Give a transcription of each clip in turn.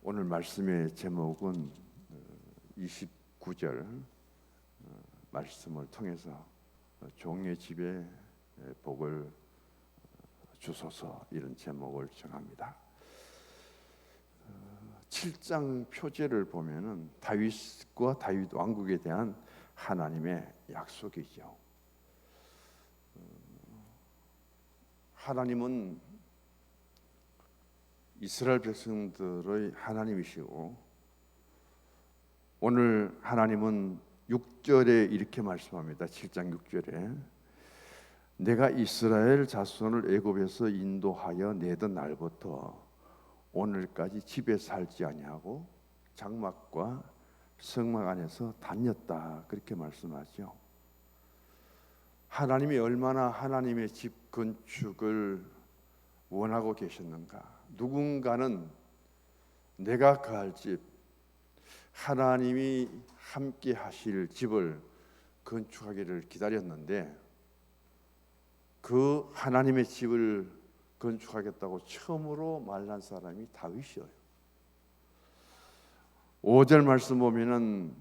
오늘 말씀의 제목은 29절 말씀을 통해서 종의 집에 복을 주소서, 이런 제목을 정합니다. 7장 표제를 보면은 다윗과 다윗 왕국에 대한 하나님의 약속이죠. 하나님은 이스라엘 백성들의 하나님이시고, 오늘 하나님은 6절에 이렇게 말씀합니다. 7장 6절에 내가 이스라엘 자손을 애굽에서 인도하여 내던 날부터 오늘까지 집에 살지 아니하고 장막과 성막 안에서 다녔다, 그렇게 말씀하죠. 하나님이 얼마나 하나님의 집 건축을 원하고 계셨는가. 누군가는 내가 거할 집, 하나님이 함께 하실 집을 건축하기를 기다렸는데, 그 하나님의 집을 건축하겠다고 처음으로 말한 사람이 다윗이에요. 5절 말씀 보면은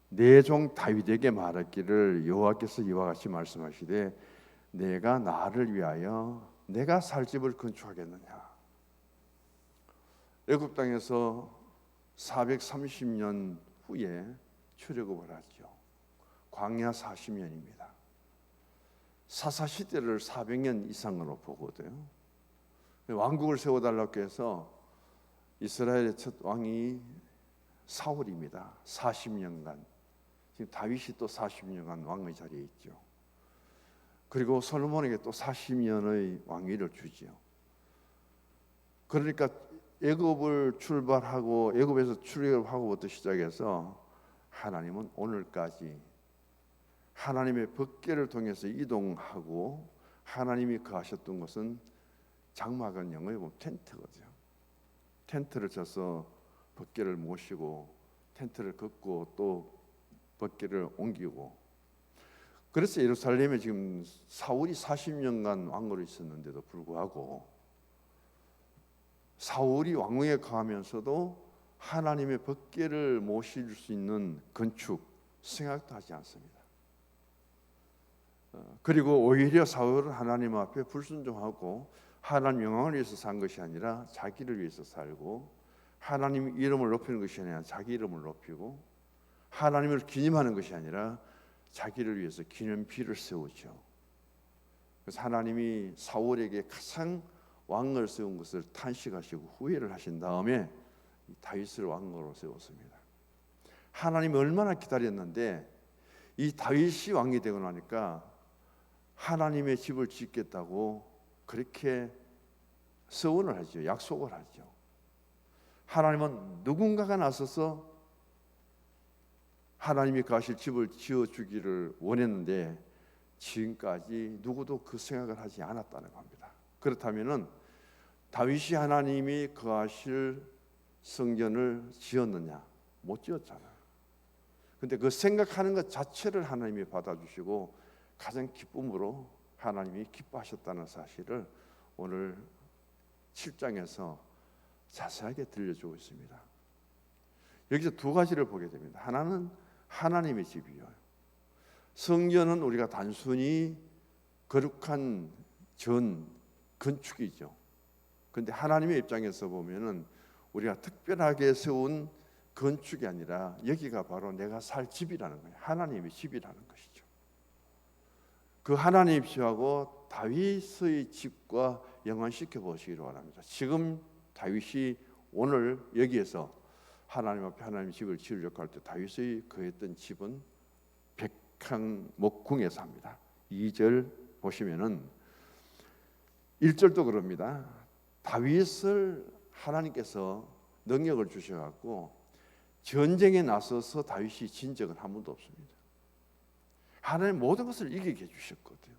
내 종 다윗에게 말했기를 여호와께서 이와 같이 말씀하시되 내가 나를 위하여 내가 살 집을 건축하겠느냐. 애굽 땅에서 430년 후에 출애굽을 하죠. 광야 40년입니다. 사사 시대를 400년 이상으로 보거든요. 왕국을 세워달라고 해서 이스라엘의 첫 왕이 사울입니다. 40년간. 지금 다윗이 또 40년간 왕의 자리에 있죠. 그리고 솔로몬에게 또 40년의 왕위를 주지요. 그러니까 애굽을 출발하고 애굽에서 출애굽하고부터 시작해서 하나님은 오늘까지 하나님의 법궤를 통해서 이동하고, 하나님이 거하셨던 것은 장막은 영어에 보면 텐트거든요. 텐트를 쳐서 법궤를 모시고 텐트를 걷고 또 법궤를 옮기고. 그래서 예루살렘에 지금 사울이 40년간 왕으로 있었는데도 불구하고 사울이 왕위에 거하면서도 하나님의 법궤를 모실 수 있는 건축 생각도 하지 않습니다. 그리고 오히려 사울은 하나님 앞에 불순종하고 하나님 영광을 위해서 산 것이 아니라 자기를 위해서 살고, 하나님 이름을 높이는 것이 아니라 자기 이름을 높이고, 하나님을 기념하는 것이 아니라 자기를 위해서 기념비를 세우죠. 그래서 하나님이 사울에게 가장 왕을 세운 것을 탄식하시고 후회를 하신 다음에 다윗을 왕으로 세웠습니다. 하나님이 얼마나 기다렸는데 이 다윗이 왕이 되고 나니까 하나님의 집을 짓겠다고 그렇게 서원을 하죠. 약속을 하죠. 하나님은 누군가가 나서서 하나님이 가실 집을 지어주기를 원했는데 지금까지 누구도 그 생각을 하지 않았다는 겁니다. 그렇다면은 다윗이 하나님이 거하실 성전을 지었느냐? 못 지었잖아요. 근데 그 생각하는 것 자체를 하나님이 받아주시고 가장 기쁨으로 하나님이 기뻐하셨다는 사실을 오늘 7장에서 자세하게 들려주고 있습니다. 여기서 두 가지를 보게 됩니다. 하나는 하나님의 집이요. 성전은 우리가 단순히 거룩한 전 건축이죠. 그런데 하나님의 입장에서 보면은 우리가 특별하게 세운 건축이 아니라 여기가 바로 내가 살 집이라는 거예요. 하나님의 집이라는 것이죠. 그 하나님의 집하고 다윗의 집과 연관시켜 보시기를 원합니다. 지금 다윗이 오늘 여기에서 하나님 앞에 하나님의 집을 지으려고 할 때 다윗의 거했던 집은 백향목궁에 삽니다. 2절 보시면은 1절도 그럽니다. 다윗을 하나님께서 능력을 주셔갖고 전쟁에 나서서 다윗이 진 적은 한 번도 없습니다. 하나님 모든 것을 이기게 해주셨거든요.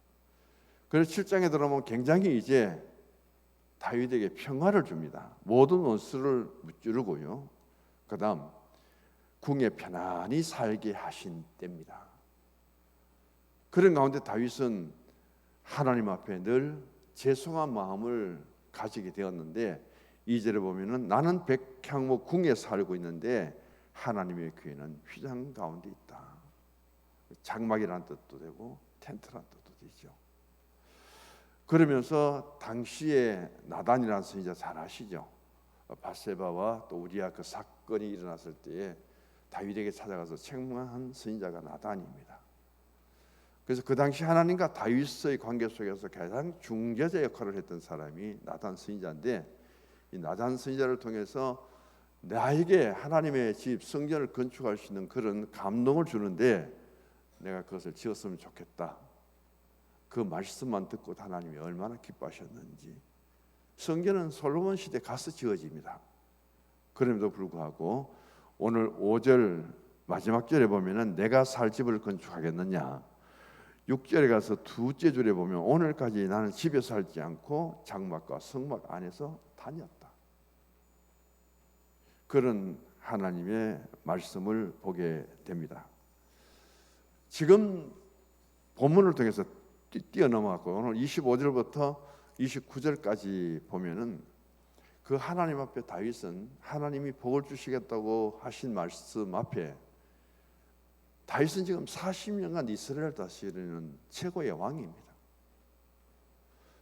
그래서 7장에 들어오면 굉장히 이제 다윗에게 평화를 줍니다. 모든 원수를 무찌르고요. 그 다음 궁에 편안히 살게 하신 때입니다. 그런 가운데 다윗은 하나님 앞에 늘 죄송한 마음을 가지게 되었는데 2절에 보면은 나는 백향목 궁에 살고 있는데 하나님의 교회는 휘장 가운데 있다. 장막이라는 뜻도 되고 텐트라는 뜻도 되죠. 그러면서 당시에 나단이라는 선지자 잘 아시죠? 밧세바와 또 우리아 그 사건이 일어났을 때에 다윗에게 찾아가서 책망한 선지자가 나단입니다. 그래서 그 당시 하나님과 다윗의 관계 속에서 가장 중재자 역할을 했던 사람이 나단 선지자인데, 이 나단 선지자를 통해서 나에게 하나님의 집 성전을 건축할 수 있는 그런 감동을 주는데 내가 그것을 지었으면 좋겠다. 그 말씀만 듣고 하나님이 얼마나 기뻐하셨는지. 성전은 솔로몬 시대 가서 지어집니다. 그럼에도 불구하고 오늘 5절 마지막 절에 보면은 내가 살 집을 건축하겠느냐. 6절에 가서 두째 줄에 보면 오늘까지 나는 집에 살지 않고 장막과 성막 안에서 다녔다. 그런 하나님의 말씀을 보게 됩니다. 지금 본문을 통해서 뛰어넘어갔고 오늘 25절부터 29절까지 보면은 그 하나님 앞에 다윗은 하나님이 복을 주시겠다고 하신 말씀 앞에 다윗은 지금 40년간 이스라엘을 다스리는 최고의 왕입니다.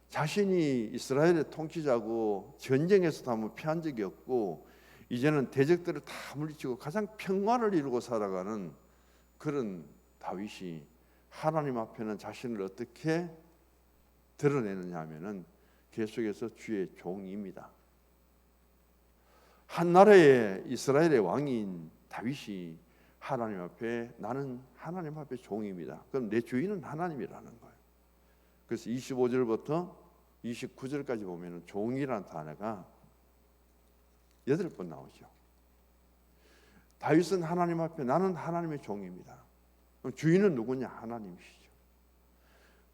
자신이 이스라엘의 통치자고 전쟁에서도 한번 피한 적이 없고 이제는 대적들을 다 물리치고 가장 평화를 이루고 살아가는 그런 다윗이 하나님 앞에는 자신을 어떻게 드러내느냐 하면은 계속해서 주의 종입니다. 한 나라의 이스라엘의 왕인 다윗이 하나님 앞에 나는 하나님 앞에 종입니다. 그럼 내 주인은 하나님이라는 거예요. 그래서 25절부터 29절까지 보면은 종이라는 단어가 8번 나오죠. 다윗은 하나님 앞에 나는 하나님의 종입니다. 그럼 주인은 누구냐? 하나님이시죠.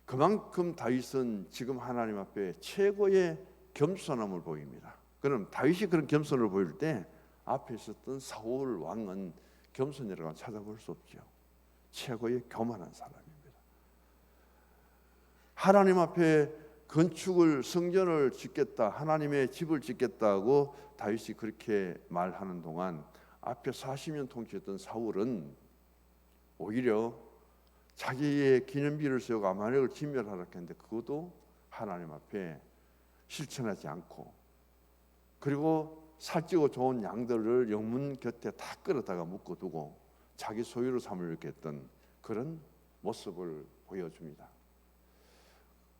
그만큼 다윗은 지금 하나님 앞에 최고의 겸손함을 보입니다. 그럼 다윗이 그런 겸손을 보일 때 앞에 있었던 사울 왕은 겸손이라고 찾아볼 수 없죠. 최고의 교만한 사람입니다. 하나님 앞에 건축을 성전을 짓겠다, 하나님의 집을 짓겠다고 다윗이 그렇게 말하는 동안 앞에 40년 통치했던 사울은 오히려 자기의 기념비를 세우고 아말렉을 진멸하라 했는데 그것도 하나님 앞에 실천하지 않고, 그리고 살찌고 좋은 양들을 영문 곁에 다 끌어다가 묶어두고 자기 소유로 삼으려고 했던 그런 모습을 보여줍니다.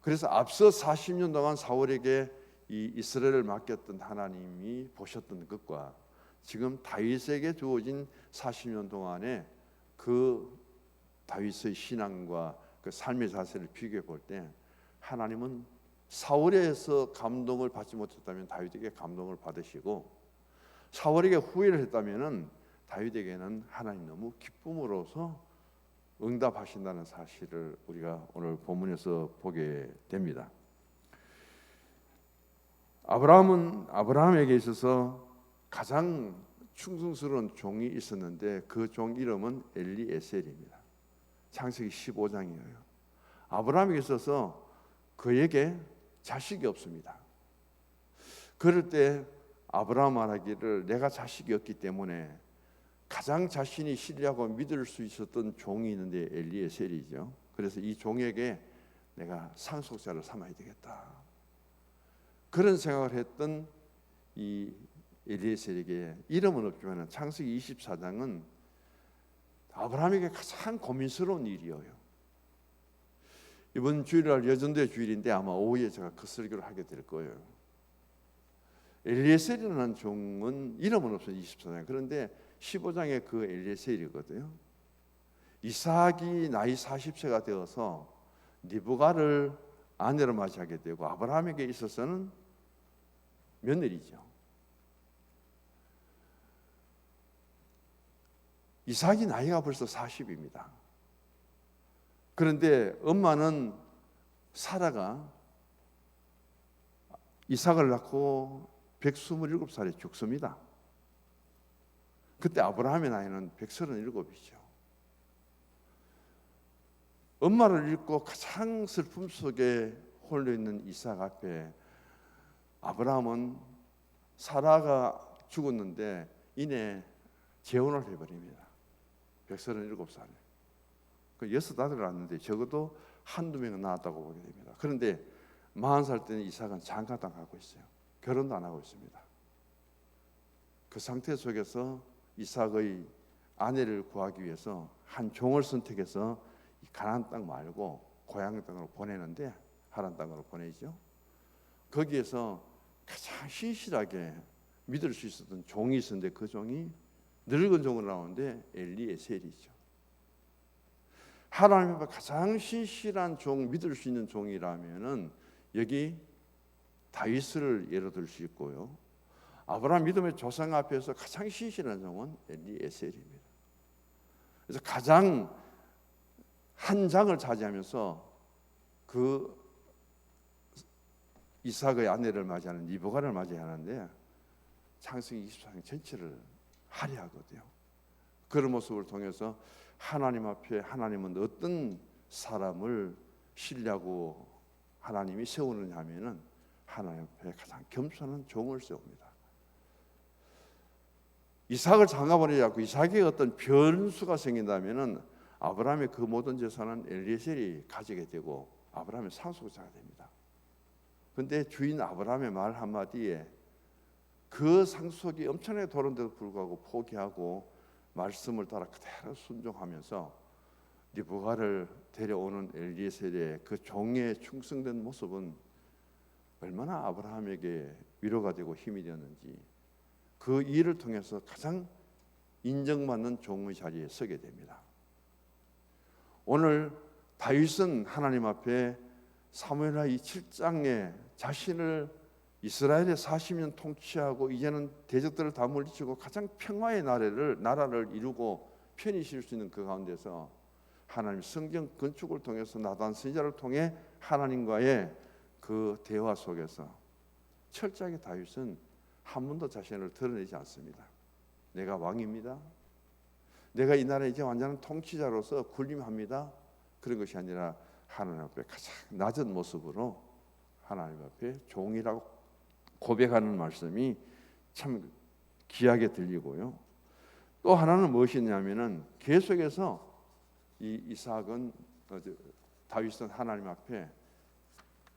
그래서 앞서 40년 동안 사울에게 이 이스라엘을 맡겼던 하나님이 보셨던 것과 지금 다윗에게 주어진 40년 동안의 그 다윗의 신앙과 그 삶의 자세를 비교해 볼 때 하나님은 사울에서 감동을 받지 못했다면 다윗에게 감동을 받으시고, 사울에게 후회를 했다면은 다윗에게는 하나님 너무 기쁨으로서 응답하신다는 사실을 우리가 오늘 본문에서 보게 됩니다. 아브라함에게 있어서 가장 충성스러운 종이 있었는데 그 종 이름은 엘리에셀입니다. 창세기 15장이에요. 아브라함에게 있어서 그에게 자식이 없습니다. 그럴 때 아브라함 말하기를 내가 자식이 없기 때문에 가장 자신이 신뢰하고 믿을 수 있었던 종이 있는데 엘리에셀이죠. 그래서 이 종에게 내가 상속자를 삼아야 되겠다. 그런 생각을 했던 이 엘리에셀에게 이름은 없지만 창세기 24장은 아브라함에게 가장 고민스러운 일이에요. 이번 주일날 여전도의 주일인데 아마 오후에 제가 그 설교를 하게 될 거예요. 엘리에셀이라는 종은 이름은 없어요. 24장. 그런데 15장에 그 엘리에셀이거든요. 이삭이 나이 40세가 되어서 리브가를 아내로 맞이하게 되고 아브라함에게 있어서는 며느리죠. 이삭이 나이가 벌써 40입니다. 그런데 엄마는 사라가 이삭을 낳고 127살에 죽습니다. 그때 아브라함의 나이는 137이죠. 엄마를 잃고 가장 슬픔 속에 홀려 있는 이삭 앞에 아브라함은 사라가 죽었는데 이내 재혼을 해버립니다. 137살에. 그 6 아들을 낳았는데 적어도 한두 명은 낳았다고 보게 됩니다. 그런데 40살 때는 이삭은 장가당하고 있어요. 결혼도 안 하고 있습니다. 그 상태 속에서 이삭의 아내를 구하기 위해서 한 종을 선택해서 가나안 땅 말고 고향 땅으로 보내는데, 하란 땅으로 보내죠. 거기에서 가장 신실하게 믿을 수 있었던 종이 있었는데 그 종이 늙은 종으로 나오는데 엘리에셀이죠. 하나님 앞에 가장 신실한 종, 믿을 수 있는 종이라면은 여기 다윗을 예로 들 수 있고요. 아브라함 믿음의 조상 앞에서 가장 신실한 종은 엘리에셀입니다. 그래서 가장 한 장을 차지하면서 그 이삭의 아내를 맞이하는 리브가를 맞이하는데 창세기 24장 전체를 할애하거든요. 그런 모습을 통해서 하나님 앞에 하나님은 어떤 사람을 신뢰하고 하나님이 세우느냐 하면은 하나님 앞에 가장 겸손한 종을 세웁니다. 이삭을 장가보내자고 이삭에게 어떤 변수가 생긴다면은 아브라함의 그 모든 재산은 엘리에셀이 가지게 되고 아브라함의 상속자가 됩니다. 그런데 주인 아브라함의 말 한마디에 그 상속이 엄청나게 도는데도 불구하고 포기하고 말씀을 따라 그대로 순종하면서 리브가를 데려오는 엘리에셀의 그 종의 충성된 모습은 얼마나 아브라함에게 위로가 되고 힘이 되었는지, 그 일을 통해서 가장 인정받는 종의 자리에 서게 됩니다. 오늘 다윗은 하나님 앞에 사무엘하 7장에 자신을 이스라엘의 40년 통치하고 이제는 대적들을 다 물리치고 가장 평화의 나라를 이루고 편히 쉴 수 있는 그 가운데서 하나님 성경 건축을 통해서 나단 선지자를 통해 하나님과의 그 대화 속에서 철저하게 다윗은 한 번도 자신을 드러내지 않습니다. 내가 왕입니다. 내가 이 나라의 이제 완전한 통치자로서 군림합니다. 그런 것이 아니라 하나님 앞에 가장 낮은 모습으로 하나님 앞에 종이라고 고백하는 말씀이 참 귀하게 들리고요. 또 하나는 무엇이냐면은 계속해서 이 이삭은 다윗은 하나님 앞에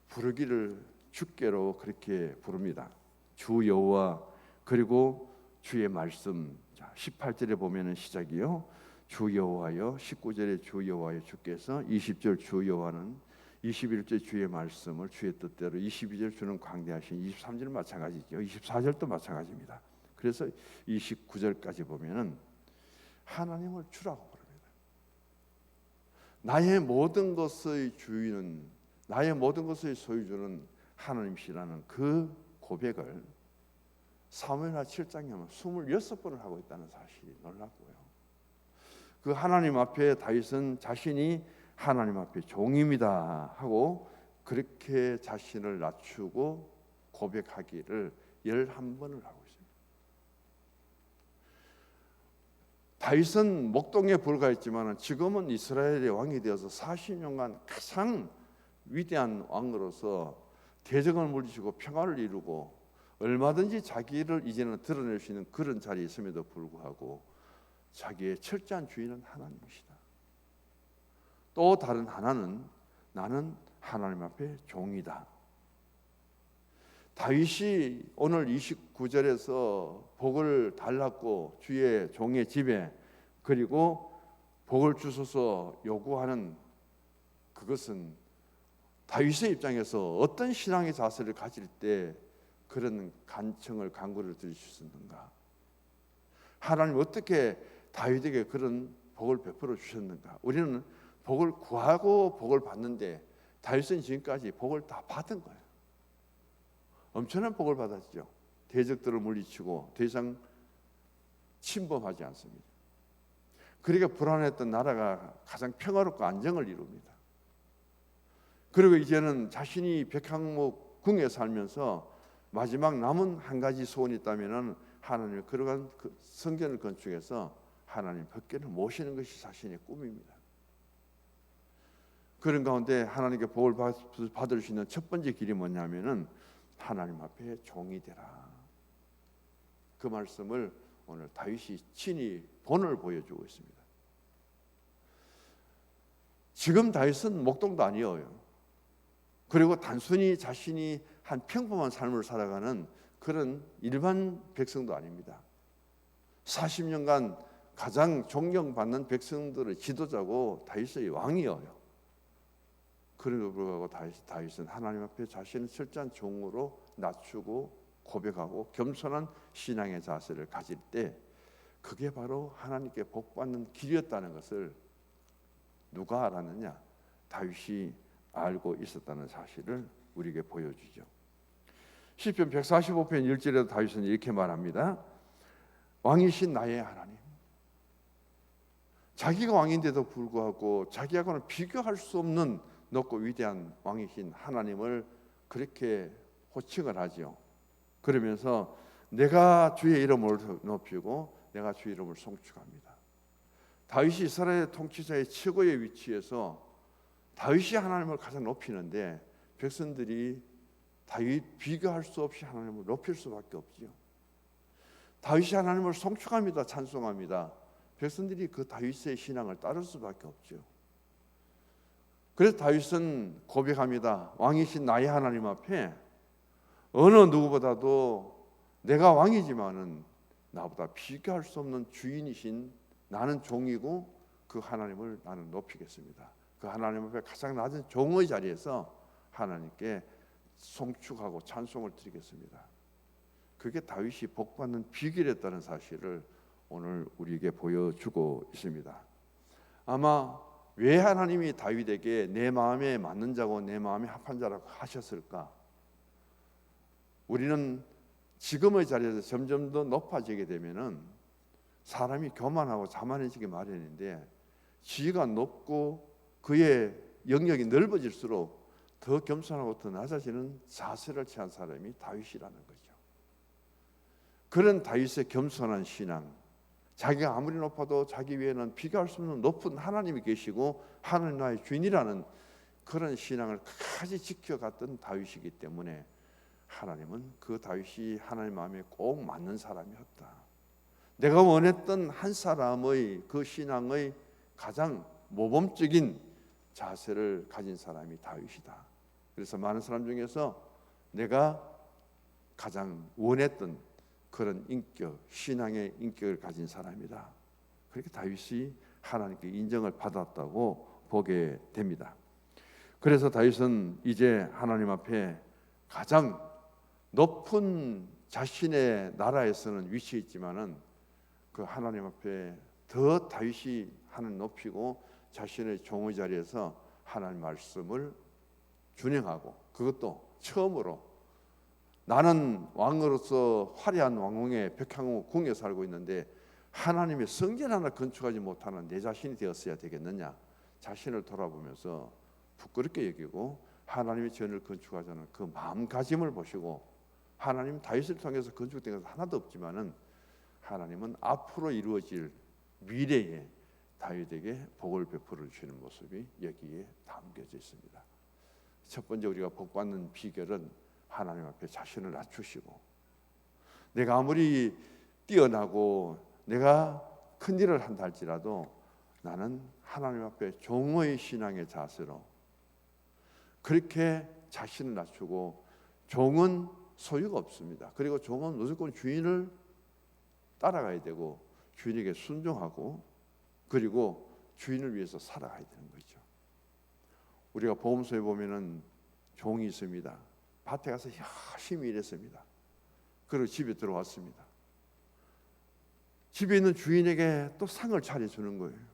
부르기를 주께로 그렇게 부릅니다. 주 여호와, 그리고 주의 말씀. 18절에 보면은 시작이요. 주 여호와여, 19절에 주 여호와여 주께서, 20절 주 여호와는, 21절 주의 말씀을 주의 뜻대로, 22절 주는 광대하신, 23절은 마찬가지죠. 24절도 마찬가지입니다. 그래서 29절까지 보면은 하나님을 주라고 부릅니다. 나의 모든 것의 주인은, 나의 모든 것의 소유주는 하나님이시라는 그 고백을 사무엘하 7장에 하면 26번을 하고 있다는 사실이 놀랍고요. 그 하나님 앞에 다윗은 자신이 하나님 앞에 종입니다 하고 그렇게 자신을 낮추고 고백하기를 11번을 하고 있습니다. 다윗은 목동에 불과했지만 지금은 이스라엘의 왕이 되어서 40년간 가장 위대한 왕으로서 대적을 물리치고 평화를 이루고 얼마든지 자기를 이제는 드러낼 수 있는 그런 자리에 있음에도 불구하고 자기의 철저한 주인은 하나님이시다. 또 다른 하나는 나는 하나님 앞에 종이다. 다윗이 오늘 29절에서 복을 달랐고 주의 종의 집에, 그리고 복을 주소서 요구하는 그것은 다윗의 입장에서 어떤 신앙의 자세를 가질 때 그런 간청을 간구를 드릴 수 있는가? 하나님 어떻게 다윗에게 그런 복을 베풀어 주셨는가? 우리는 복을 구하고 복을 받는데 다윗은 지금까지 복을 다 받은 거예요. 엄청난 복을 받았죠. 대적들을 물리치고 더 이상 침범하지 않습니다. 그러니까 불안했던 나라가 가장 평화롭고 안정을 이룹니다. 그리고 이제는 자신이 백향목 궁에 살면서 마지막 남은 한 가지 소원이 있다면은 하나님의 그러한 그 성전을 건축해서 하나님 법궤를 모시는 것이 자신의 꿈입니다. 그런 가운데 하나님께 복을 받을 수 있는 첫 번째 길이 뭐냐면은 하나님 앞에 종이 되라. 그 말씀을 오늘 다윗이 친히 본을 보여주고 있습니다. 지금 다윗은 목동도 아니에요. 그리고 단순히 자신이 한 평범한 삶을 살아가는 그런 일반 백성도 아닙니다. 40년간 가장 존경받는 백성들의 지도자고 다윗의 왕이에요. 그럼에도 불구하고 다윗은 하나님 앞에 자신을 철저한 종으로 낮추고 고백하고 겸손한 신앙의 자세를 가질 때 그게 바로 하나님께 복받는 길이었다는 것을 누가 알았느냐? 다윗이 알고 있었다는 사실을 우리에게 보여주죠. 시편 145편 1절에도 다윗은 이렇게 말합니다. 왕이신 나의 하나님. 자기가 왕인데도 불구하고 자기하고는 비교할 수 없는 높고 위대한 왕이신 하나님을 그렇게 호칭을 하죠. 그러면서 내가 주의 이름을 높이고 내가 주의 이름을 송축합니다. 다윗이 이스라엘 통치자의 최고의 위치에서 다윗이 하나님을 가장 높이는데 백성들이 다윗 비교할 수 없이 하나님을 높일 수밖에 없지요. 다윗이 하나님을 송축합니다. 찬송합니다. 백성들이 그 다윗의 신앙을 따를 수밖에 없죠. 그래서 다윗은 고백합니다. 왕이신 나의 하나님 앞에 어느 누구보다도 내가 왕이지만은 나보다 비교할 수 없는 주인이신 나는 종이고 그 하나님을 나는 높이겠습니다. 그 하나님 앞에 가장 낮은 종의 자리에서 하나님께 송축하고 찬송을 드리겠습니다. 그게 다윗이 복받는 비결이었다는 사실을 오늘 우리에게 보여주고 있습니다. 아마 왜 하나님이 다윗에게 내 마음에 맞는 자고 내 마음에 합한 자라고 하셨을까? 우리는 지금의 자리에서 점점 더 높아지게 되면은 사람이 교만하고 자만해지기 마련인데 지위가 높고 그의 영역이 넓어질수록 더 겸손하고 더 낮아지는 자세를 취한 사람이 다윗이라는 거죠. 그런 다윗의 겸손한 신앙, 자기가 아무리 높아도 자기 위에는 비교할 수 없는 높은 하나님이 계시고 하나님 나의 주인이라는 그런 신앙을 끝까지 지켜갔던 다윗이기 때문에 하나님은 그 다윗이 하나님 마음에 꼭 맞는 사람이었다. 내가 원했던 한 사람의 그 신앙의 가장 모범적인 자세를 가진 사람이 다윗이다. 그래서 많은 사람 중에서 내가 가장 원했던 그런 인격, 신앙의 인격을 가진 사람이다. 그렇게 다윗이 하나님께 인정을 받았다고 보게 됩니다. 그래서 다윗은 이제 하나님 앞에 가장 높은 자신의 나라에서는 위치에 있지만은 그 하나님 앞에 더 다윗이 하나님 높이고 자신의 종의 자리에서 하나님 말씀을 준행하고 그것도 처음으로 나는 왕으로서 화려한 왕궁의 백향호 궁에 살고 있는데 하나님의 성전 하나 건축하지 못하는 내 자신이 되었어야 되겠느냐 자신을 돌아보면서 부끄럽게 여기고 하나님의 전을 건축하자는 그 마음가짐을 보시고 하나님 다윗을 통해서 건축된 것은 하나도 없지만은 하나님은 앞으로 이루어질 미래에 다윗에게 복을 베풀어 주시는 모습이 여기에 담겨져 있습니다. 첫 번째 우리가 복받는 비결은 하나님 앞에 자신을 낮추시고 내가 아무리 뛰어나고 내가 큰 일을 한다 할지라도 나는 하나님 앞에 종의 신앙의 자세로 그렇게 자신을 낮추고 종은 소유가 없습니다. 그리고 종은 무조건 주인을 따라가야 되고 주인에게 순종하고 그리고 주인을 위해서 살아가야 되는 거죠. 우리가 보험소에 보면은 종이 있습니다. 밭에 가서 열심히 일했습니다. 그리고 집에 들어왔습니다. 집에 있는 주인에게 또 상을 차려주는 거예요.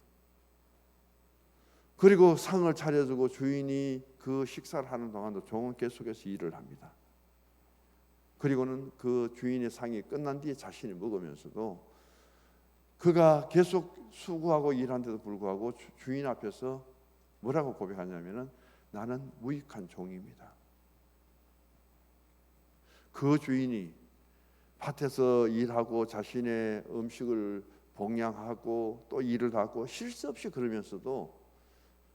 그리고 상을 차려주고 주인이 그 식사를 하는 동안도 종은 계속해서 일을 합니다. 그리고는 그 주인의 상이 끝난 뒤에 자신이 먹으면서도 그가 계속 수고하고 일하는데도 불구하고 주인 앞에서 뭐라고 고백하냐면은 나는 무익한 종입니다. 그 주인이 밭에서 일하고 자신의 음식을 봉양하고 또 일을 하고 쉴 새 없이 그러면서도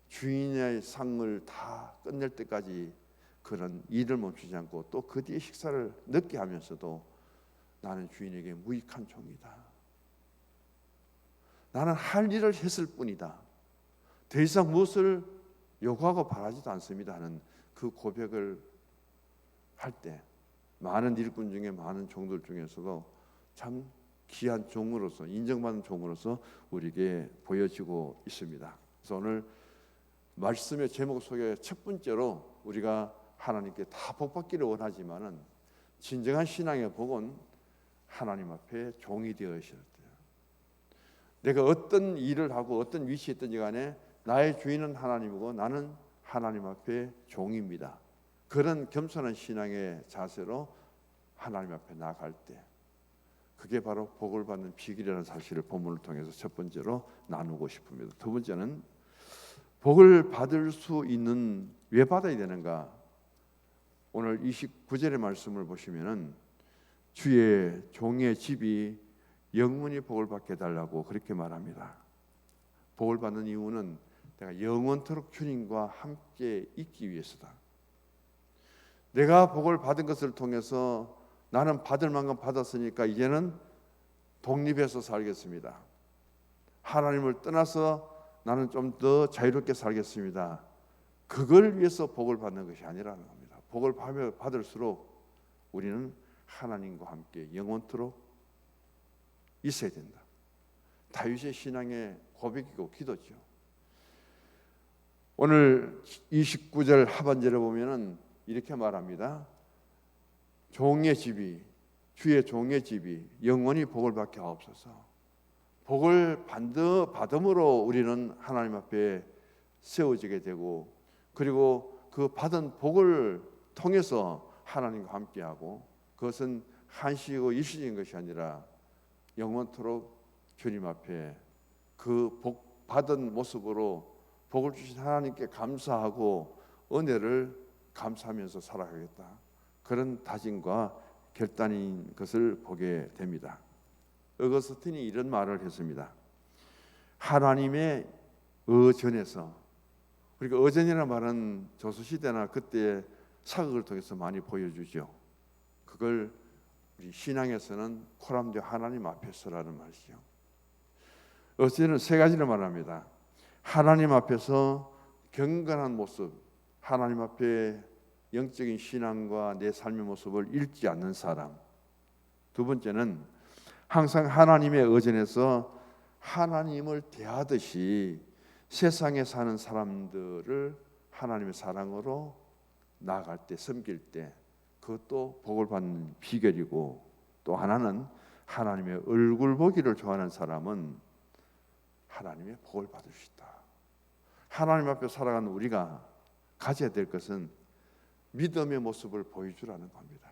주인의 상을 다 끝낼 때까지 그런 일을 멈추지 않고 또 그 뒤에 식사를 늦게 하면서도 나는 주인에게 무익한 종이다. 나는 할 일을 했을 뿐이다. 더 이상 무엇을 요구하고 바라지도 않습니다 하는 그 고백을 할 때 많은 일꾼 중에 많은 종들 중에서도 참 귀한 종으로서 인정받는 종으로서 우리에게 보여지고 있습니다. 그래서 오늘 말씀의 제목 속에 첫 번째로 우리가 하나님께 다 복받기를 원하지만은 진정한 신앙의 복은 하나님 앞에 종이 되어야 돼요. 내가 어떤 일을 하고 어떤 위치에 있든지 간에 나의 주인은 하나님이고 나는 하나님 앞에 종입니다. 그런 겸손한 신앙의 자세로 하나님 앞에 나아갈 때 그게 바로 복을 받는 비결이라는 사실을 본문을 통해서 첫 번째로 나누고 싶습니다. 두 번째는 복을 받을 수 있는 왜 받아야 되는가? 오늘 29절의 말씀을 보시면은 주의 종의 집이 영원히 복을 받게 해달라고 그렇게 말합니다. 복을 받는 이유는 내가 영원토록 주님과 함께 있기 위해서다. 내가 복을 받은 것을 통해서 나는 받을 만큼 받았으니까 이제는 독립해서 살겠습니다. 하나님을 떠나서 나는 좀 더 자유롭게 살겠습니다. 그걸 위해서 복을 받는 것이 아니라는 겁니다. 복을 받을수록 우리는 하나님과 함께 영원토록 있어야 된다. 다윗의 신앙의 고백이고 기도죠. 오늘 29절 하반절에 보면은 이렇게 말합니다. 종의 집이 주의 종의 집이 영원히 복을 받게 하옵소서. 복을 받음으로 우리는 하나님 앞에 세워지게 되고 그리고 그 받은 복을 통해서 하나님과 함께하고 그것은 한시이고 일시적인 것이 아니라 영원토록 주님 앞에 그 복 받은 모습으로 복을 주신 하나님께 감사하고 은혜를 감사하면서 살아가겠다. 그런 다짐과 결단인 것을 보게 됩니다. 어거스틴이 이런 말을 했습니다. 하나님의 의전에서 그러니까 의전이라는 말은 조선시대나 그때 사극을 통해서 많이 보여주죠. 그걸 우리 신앙에서는 코람데 하나님 앞에서라는 말이죠. 어제는 세 가지를 말합니다. 하나님 앞에서 경건한 모습, 하나님 앞에 영적인 신앙과 내 삶의 모습을 잃지 않는 사람. 두 번째는 항상 하나님의 의전에서 하나님을 대하듯이 세상에 사는 사람들을 하나님의 사랑으로 나아갈 때, 섬길 때 그것도 복을 받는 비결이고 또 하나는 하나님의 얼굴 보기를 좋아하는 사람은 하나님의 복을 받을 수 있다. 하나님 앞에 살아가는 우리가 가져야 될 것은 믿음의 모습을 보여주라는 겁니다.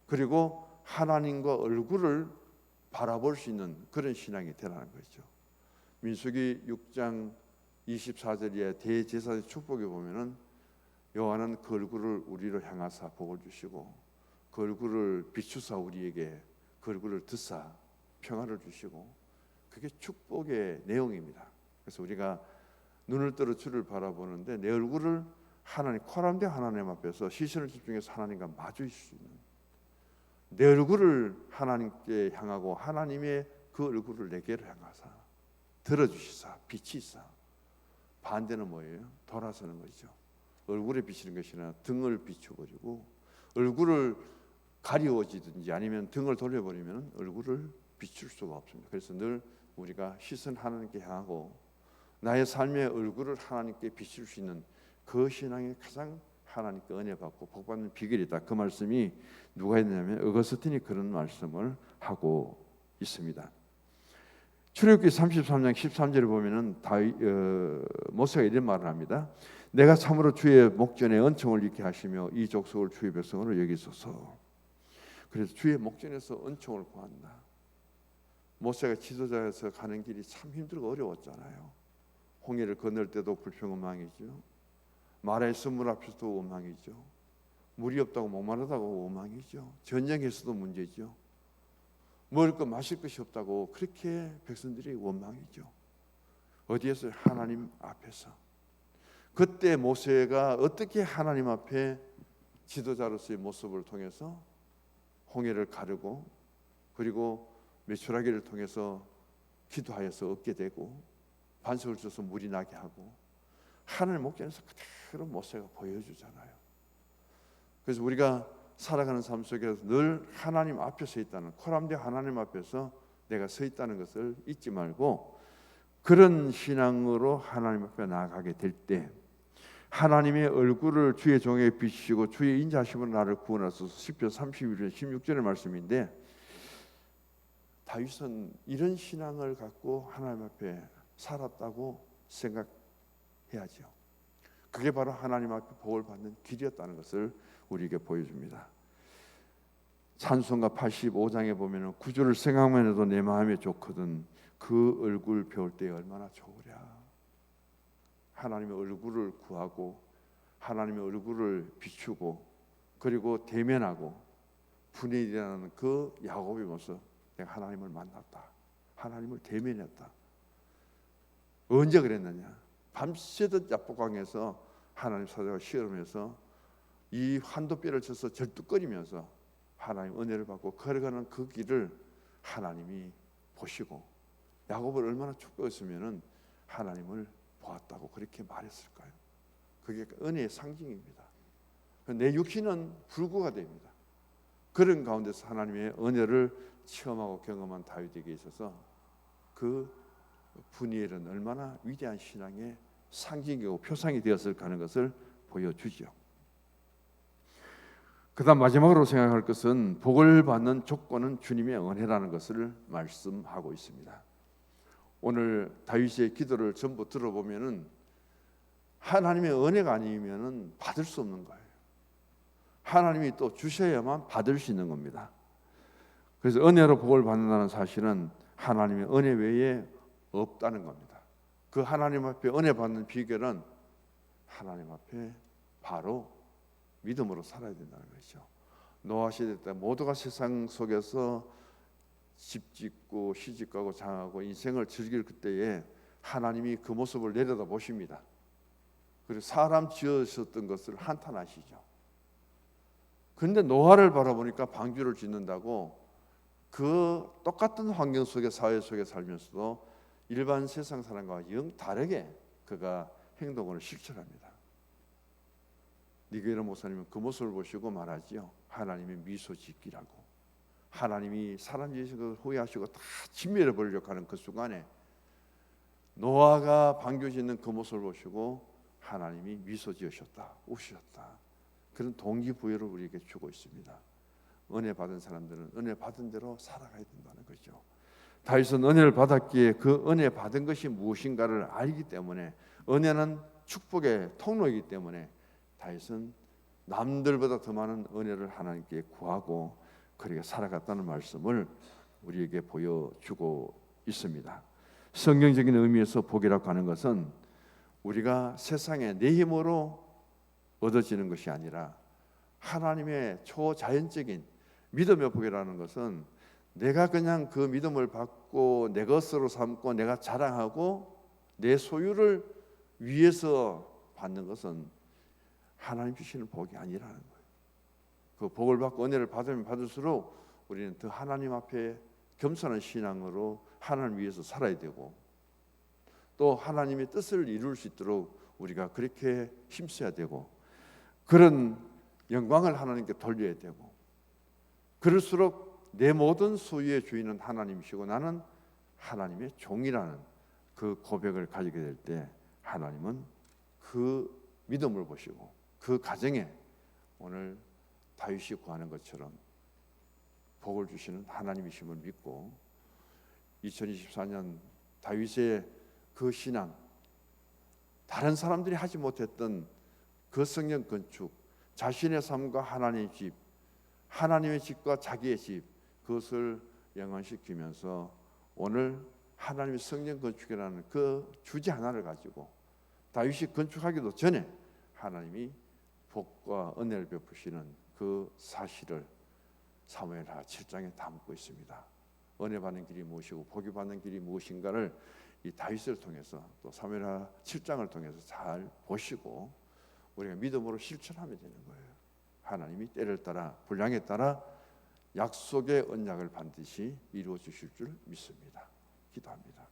그리고 하나님과 얼굴을 바라볼 수 있는 그런 신앙이 되라는 거죠. 민수기 6장 24절에 대제사의 축복에 보면은 여호와는 그 얼굴을 우리로 향하사 복을 주시고 그 얼굴을 비추사 우리에게 그 얼굴을 드사 평화를 주시고 그게 축복의 내용입니다. 그래서 우리가 눈을 뜨러 주를 바라보는데 내 얼굴을 하나님 코람데 하나님 앞에서 시선을 집중해서 하나님과 마주칠 수 있는 내 얼굴을 하나님께 향하고 하나님의 그 얼굴을 내게로 향하사 들어주시사 비치사. 반대는 뭐예요? 돌아서는 거죠. 얼굴에 비치는 것이 아니라 등을 비춰버리고 얼굴을 가리워지든지 아니면 등을 돌려버리면 얼굴을 비출 수가 없습니다. 그래서 늘 우리가 시선 하나님께 향하고 나의 삶의 얼굴을 하나님께 비출 수 있는 그 신앙이 가장 하나님께 은혜 받고 복 받는 비결이다. 그 말씀이 누가 했냐면 어거스틴이 그런 말씀을 하고 있습니다. 출애굽기 33장 13절에 보면은 모세가 이런 말을 합니다. 내가 참으로 주의 목전에 은총을 잃게 하시며 이 족속을 주의 백성으로 여기소서. 그래서 주의 목전에서 은총을 구한다. 모세가 지도자에서 가는 길이 참 힘들고 어려웠잖아요. 홍해를 건널 때도 불평원망이죠. 마라의 물 앞에서도 원망이죠. 물이 없다고 목마르다고 원망이죠. 전쟁에서도 문제죠. 먹을 것 마실 것이 없다고 그렇게 백성들이 원망이죠. 어디에서? 하나님 앞에서. 그때 모세가 어떻게 하나님 앞에 지도자로서의 모습을 통해서 홍해를 가르고 그리고 메추라기를 통해서 기도하여서 얻게 되고 반석을 쳐서 물이 나게 하고 하나님 목전에서 그대로 모세가 보여주잖아요. 그래서 우리가 살아가는 삶 속에서 늘 하나님 앞에 서 있다는, 코람데 하나님 앞에서 내가 서 있다는 것을 잊지 말고 그런 신앙으로 하나님 앞에 나아가게 될 때 하나님의 얼굴을 주의 종에게 비추시고 주의 인자하심으로 나를 구원하소서. 시편 31편 16절의 말씀인데, 다윗은 이런 신앙을 갖고 하나님 앞에 살았다고 생각해야죠. 그게 바로 하나님 앞에 복을 받는 길이었다는 것을 우리에게 보여줍니다. 찬송가 85장에 보면 구주를 생각만 해도 내 마음이 좋거든 그 얼굴 배울 때 얼마나 좋으랴. 하나님의 얼굴을 구하고 하나님의 얼굴을 비추고 그리고 대면하고 분이 일어나는 그 야곱의 모습, 내가 하나님을 만났다, 하나님을 대면했다. 언제 그랬느냐? 밤새듯 야복강에서 하나님 사자가 시험해서 이 환도뼈를 쳐서 절뚝거리면서 하나님 은혜를 받고 걸어가는 그 길을 하나님이 보시고 야곱을 얼마나 축복했으면은 하나님을 보았다고 그렇게 말했을까요? 그게 은혜의 상징입니다. 내 육신은 불구가 됩니다. 그런 가운데서 하나님의 은혜를 체험하고 경험한 다윗에게 있어서 그 분이엘은 얼마나 위대한 신앙의 상징이고 표상이 되었을까 하는 것을 보여주죠. 그 다음 마지막으로 생각할 것은 복을 받는 조건은 주님의 은혜라는 것을 말씀하고 있습니다. 오늘 다윗의 기도를 전부 들어보면은 하나님의 은혜가 아니면은 받을 수 없는 거예요. 하나님이 또 주셔야만 받을 수 있는 겁니다. 그래서 은혜로 복을 받는다는 사실은 하나님의 은혜 외에 없다는 겁니다. 그 하나님 앞에 은혜 받는 비결은 하나님 앞에 바로 믿음으로 살아야 된다는 것이죠. 노아 시대 때 모두가 세상 속에서 집 짓고 시집가고 장하고 인생을 즐길 그때에 하나님이 그 모습을 내려다 보십니다. 그리고 사람 지으셨던 것을 한탄하시죠. 그런데 노아를 바라보니까 방주를 짓는다고 그 똑같은 환경 속에 사회 속에 살면서도 일반 세상 사람과 영 다르게 그가 행동을 실천합니다. 니게르 목사님은 그 모습을 보시고 말하지요. 하나님의 미소 짓기라고. 하나님이 사람 지으신 것을 후회하시고 다 진멸해 버리려고 하는 그 순간에 노아가 방주 짓는 그 모습을 보시고 하나님이 미소 지으셨다, 웃으셨다. 그런 동기부여를 우리에게 주고 있습니다. 은혜 받은 사람들은 은혜 받은 대로 살아가야 된다는 거죠. 다윗은 은혜를 받았기에 그 은혜 받은 것이 무엇인가를 알기 때문에, 은혜는 축복의 통로이기 때문에 다윗은 남들보다 더 많은 은혜를 하나님께 구하고 그렇게 살아갔다는 말씀을 우리에게 보여주고 있습니다. 성경적인 의미에서 복이라고 하는 것은 우리가 세상에 내 힘으로 얻어지는 것이 아니라 하나님의 초자연적인 믿음의 복이라는 것은 내가 그냥 그 믿음을 받고 내 것으로 삼고 내가 자랑하고 내 소유를 위해서 받는 것은 하나님 주시는 복이 아니라는 거예요. 그 복을 받고 은혜를 받으면 받을수록 우리는 더 하나님 앞에 겸손한 신앙으로 하나님 위해서 살아야 되고 또 하나님의 뜻을 이룰 수 있도록 우리가 그렇게 힘써야 되고 그런 영광을 하나님께 돌려야 되고, 그럴수록 내 모든 소유의 주인은 하나님이시고 나는 하나님의 종이라는 그 고백을 가지게 될 때 하나님은 그 믿음을 보시고 그 가정에 오늘 다윗이 구하는 것처럼 복을 주시는 하나님이심을 믿고 2024년 다윗의 그 신앙, 다른 사람들이 하지 못했던 그 성전 건축, 자신의 삶과 하나님의 집, 하나님의 집과 자기의 집, 그것을 연관시키면서 오늘 하나님의 성전 건축이라는 그 주제 하나를 가지고 다윗이 건축하기도 전에 하나님이 복과 은혜를 베푸시는 그 사실을 사무엘하 7장에 담고 있습니다. 은혜 받는 길이 무엇이고 복이 받는 길이 무엇인가를 이 다윗을 통해서 또 사무엘하 7장을 통해서 잘 보시고 우리가 믿음으로 실천하면 되는 거예요. 하나님이 때를 따라 분량에 따라 약속의 언약을 반드시 이루어 주실 줄 믿습니다. 기도합니다.